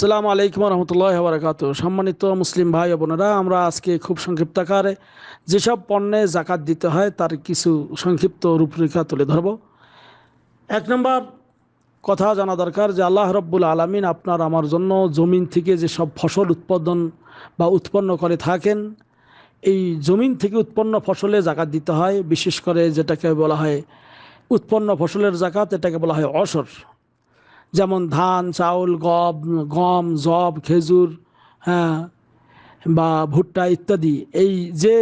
আসসালামু আলাইকুম রহমতুল্লাহ বারাকাত। সম্মানিত মুসলিম ভাই ও বোনেরা, আমরা আজকে খুব সংক্ষিপ্ত আকারে যেসব পণ্যে জাকাত দিতে হয় তার কিছু সংক্ষিপ্ত রূপরেখা তুলে ধরব। এক নম্বর কথা জানা দরকার যে আল্লাহ রব্বুল আলামিন আপনার আমার জন্য জমিন থেকে যেসব ফসল উৎপাদন বা উৎপন্ন করে থাকেন, এই জমিন থেকে উৎপন্ন ফসলে জাকাত দিতে হয়। বিশেষ করে যেটাকে বলা হয় উৎপন্ন ফসলের জাকাত, এটাকে বলা হয় অশর। যেমন ধান, চাউল, গম, যব, খেজুর, হ্যাঁ, বা ভুট্টা ইত্যাদি। এই যে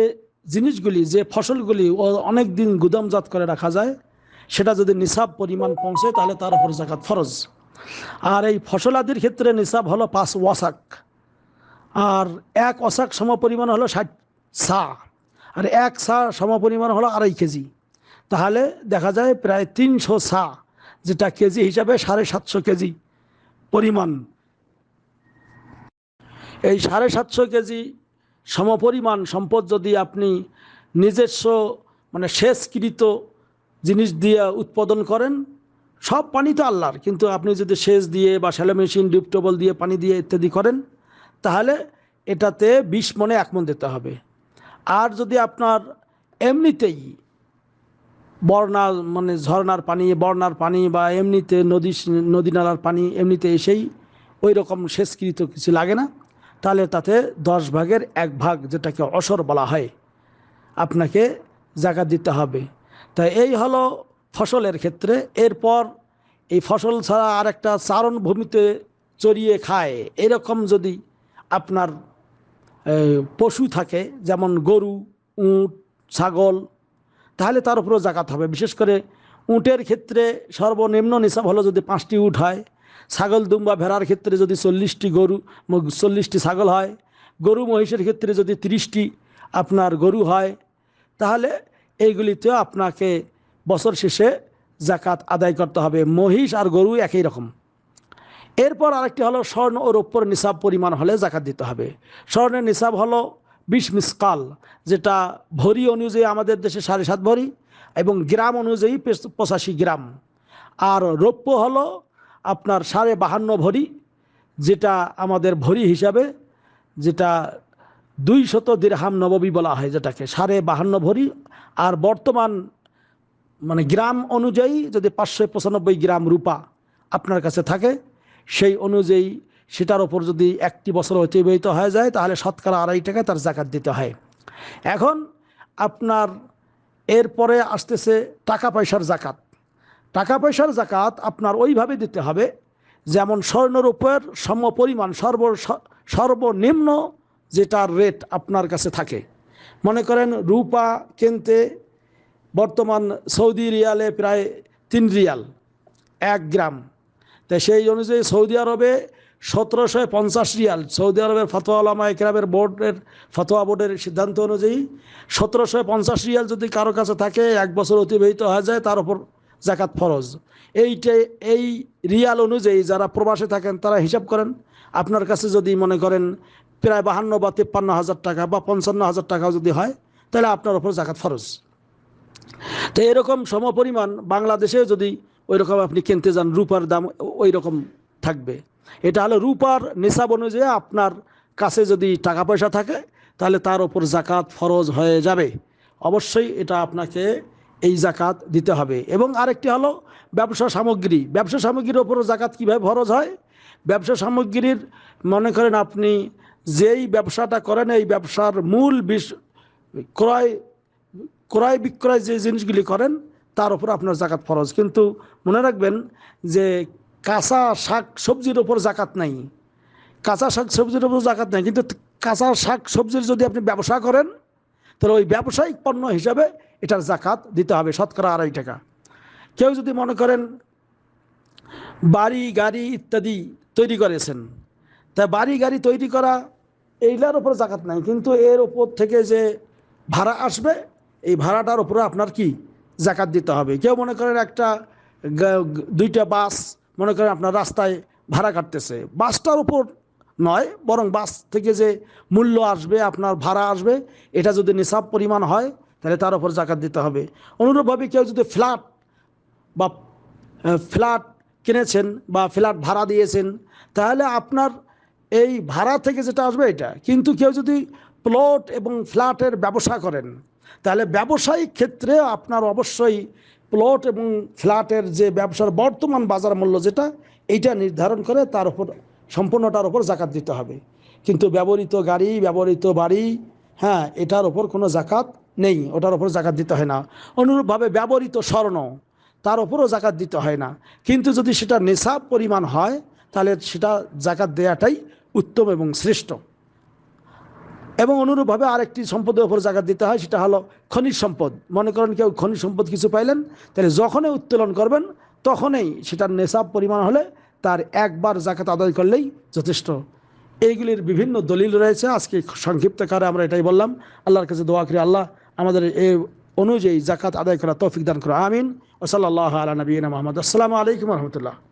জিনিসগুলি, যে ফসলগুলি অনেক দিন গুদামজাত করে রাখা যায়, সেটা যদি নিসাব পরিমাণ পৌঁছে তাহলে তার উপর জাকাত ফরজ। আর এই ফসলাদির ক্ষেত্রে নিসাব হলো 5 ওয়াসাক, আর 1 ওয়াসাক সমপরিমাণ হলো 60 সা, আর 1 সা সমপরিমাণ হলো 2.5 কেজি। তাহলে দেখা যায় প্রায় 300 সা, যেটা কেজি হিসাবে 750 কেজি পরিমাণ। এই 750 কেজি সমপরিমাণ সম্পদ যদি আপনি নিজস্ব মানে সেচকৃত জিনিস দিয়ে উৎপাদন করেন, সব পানি তো আল্লাহর, কিন্তু আপনি যদি সেচ দিয়ে বা শ্যালো মেশিন, ডিপটেবল দিয়ে পানি দিয়ে ইত্যাদি করেন, তাহলে এটাতে 20 মণে 1 মণ দিতে হবে। আর যদি আপনার এমনিতেই বর্ণা মানে ঝর্নার পানি, বর্ণার পানি বা এমনিতে নদী নালার পানি এমনিতে এসেই ওই রকম সেচকৃত কিছু লাগে না, তাহলে তাতে 10 ভাগের 1 ভাগ, যেটাকে অশর বলা হয়, আপনাকে জাকাত দিতে হবে। তাই এই হলো ফসলের ক্ষেত্রে। এরপর এই ফসল ছাড়া আরেকটা চারণ ভূমিতে চরিয়ে খায় এরকম যদি আপনার পশু থাকে, যেমন গরু, উট, ছাগল, তাহলে তার উপরেও জাকাত হবে। বিশেষ করে উটের ক্ষেত্রে সর্বনিম্ন নিসাব হলো যদি 5টি উট হয়। ছাগল, দুম্বা, ভেড়ার ক্ষেত্রে যদি 40টি গরু, 40টি ছাগল হয়। গরু মহিষের ক্ষেত্রে যদি 30টি আপনার গরু হয়, তাহলে এইগুলিতেও আপনাকে বছর শেষে জাকাত আদায় করতে হবে। মহিষ আর গরু একই রকম। এরপর আরেকটি হলো স্বর্ণ ও রৌপ্যর নিসাব পরিমাণ হলে জাকাত দিতে হবে। স্বর্ণের নিসাব হলো 20 মিসকাল, যেটা ভরি অনুযায়ী আমাদের দেশে 7.5 ভরি এবং গ্রাম অনুযায়ী 85 গ্রাম। আর রৌপ্য হলো আপনার 52.5 ভরি, যেটা আমাদের ভরি হিসাবে, যেটা 200 দিরহাম নববী বলা হয়, যেটাকে 52.5 ভরি। আর বর্তমান মানে গ্রাম অনুযায়ী যদি 595 গ্রাম রূপা আপনার কাছে থাকে, সেই অনুযায়ী সেটার ওপর যদি 1টি বছর অতিবাহিত হয়ে যায়, তাহলে শতকরা 2.5 টাকা তার জাকাত দিতে হয়। এখন আপনার এরপরে আসতেছে টাকা পয়সার জাকাত। টাকা পয়সার জাকাত আপনার ওইভাবে দিতে হবে যেমন স্বর্ণরূপের সমপরিমাণ সর্বনিম্ন যেটার রেট আপনার কাছে থাকে। মনে করেন রূপা কিনতে বর্তমান সৌদি রিয়ালে প্রায় 3 রিয়াল 1 গ্রাম। তাই সেই অনুযায়ী সৌদি আরবে 1750 রিয়াল, সৌদি আরবের ফতোয়া উলামায়ে কেরামের ফতোয়া বোর্ডের সিদ্ধান্ত অনুযায়ী 1750 রিয়াল যদি কারো কাছে থাকে, 1 বছর অতিবাহিত হয়ে যায়, তার উপর জাকাত ফরজ। এই রিয়াল অনুযায়ী যারা প্রবাসে থাকেন তারা হিসাব করেন, আপনার কাছে যদি মনে করেন প্রায় 52 বা 53 হাজার টাকা বা 55 হাজার টাকা যদি হয়, তাহলে আপনার উপর জাকাত ফরজ। তো এরকম সমপরিমাণ বাংলাদেশেও যদি ওই রকম আপনি কিনতে যান, রূপার দাম ওই রকম থাকবে। এটা হলো রূপার নিসাব অনুযায়ী আপনার কাছে যদি টাকা পয়সা থাকে, তাহলে তার ওপর জাকাত ফরজ হয়ে যাবে। অবশ্যই এটা আপনাকে এই জাকাত দিতে হবে। এবং আরেকটি হলো ব্যবসা সামগ্রী। ব্যবসা সামগ্রীর ওপরও জাকাত কীভাবে ফরজ হয়? ব্যবসা সামগ্রীর মনে করেন আপনি যেই ব্যবসাটা করেন, এই ব্যবসার মূল ক্রয় বিক্রয় যে জিনিসগুলি করেন, তার উপর আপনার জাকাত ফরজ। কিন্তু মনে রাখবেন যে কাঁচা শাক সবজির ওপর জাকাত নাই। কাঁচা শাক সবজির ওপর জাকাত নাই, কিন্তু কাঁচা শাক সবজির যদি আপনি ব্যবসা করেন, তাহলে ওই ব্যবসায়িক পণ্য হিসাবে এটার জাকাত দিতে হবে শতকরা 2.5 টাকা। কেউ যদি মনে করেন বাড়ি গাড়ি ইত্যাদি তৈরি করেছেন, তা বাড়ি গাড়ি তৈরি করা এইটার ওপর জাকাত নাই, কিন্তু এর ওপর থেকে যে ভাড়া আসবে, এই ভাড়াটার উপরে আপনার কি জাকাত দিতে হবে। কেউ মনে করেন একটা 2টা বাস মনে করেন আপনার রাস্তায় ভাড়া কাটতেছে, বাসটার উপর নয়, বরং বাস থেকে যে মূল্য আসবে, আপনার ভাড়া আসবে, এটা যদি নিসাব পরিমাণ হয়, তাহলে তার উপর জাকাত দিতে হবে। অনুরূপভাবে কেউ যদি ফ্ল্যাট কিনেছেন বা ফ্ল্যাট ভাড়া দিয়েছেন, তাহলে আপনার এই ভাড়া থেকে যেটা আসবে এটা। কিন্তু কেউ যদি প্লট এবং ফ্ল্যাটের ব্যবসা করেন, তাহলে ব্যবসায়িক ক্ষেত্রে আপনার অবশ্যই প্লট এবং ফ্ল্যাটের যে ব্যবসার বর্তমান বাজার মূল্য যেটা, এইটা নির্ধারণ করে তার উপর সম্পূর্ণটার উপর জাকাত দিতে হবে। কিন্তু ব্যবহৃত গাড়ি, ব্যবহৃত বাড়ি, হ্যাঁ, এটার ওপর কোনো জাকাত নেই, ওটার ওপর জাকাত দিতে হয় না। অনুরূপভাবে ব্যবহৃত স্বর্ণ, তার ওপরও জাকাত দিতে হয় না। কিন্তু যদি সেটা নেশাব পরিমাণ হয়, তাহলে সেটা জাকাত দেওয়াটাই উত্তম এবং শ্রেষ্ঠ। এবং অনুরূপভাবে আরেকটি সম্পদের ওপর জাকাত দিতে হয়, সেটা হলো খনিজ সম্পদ। মনে করেন কেউ খনিজ সম্পদ কিছু পাইলেন, তাহলে যখনই উত্তোলন করবেন তখনই সেটার নেশাব পরিমাণ হলে তার একবার জাকাত আদায় করলেই যথেষ্ট। এইগুলির বিভিন্ন দলিল রয়েছে। আজকে সংক্ষিপ্ত আকারে আমরা এটাই বললাম। আল্লাহর কাছে দোয়া করি আল্লাহ আমাদের এই অনুযায়ী জাকাত আদায় করা তৌফিক দান করো, আমিন। ওয়া সাল্লাল্লাহু আলা নবিয়িনা মুহাম্মদ। আসসালামু আলাইকুম ওয়া রাহমাতুল্লাহ।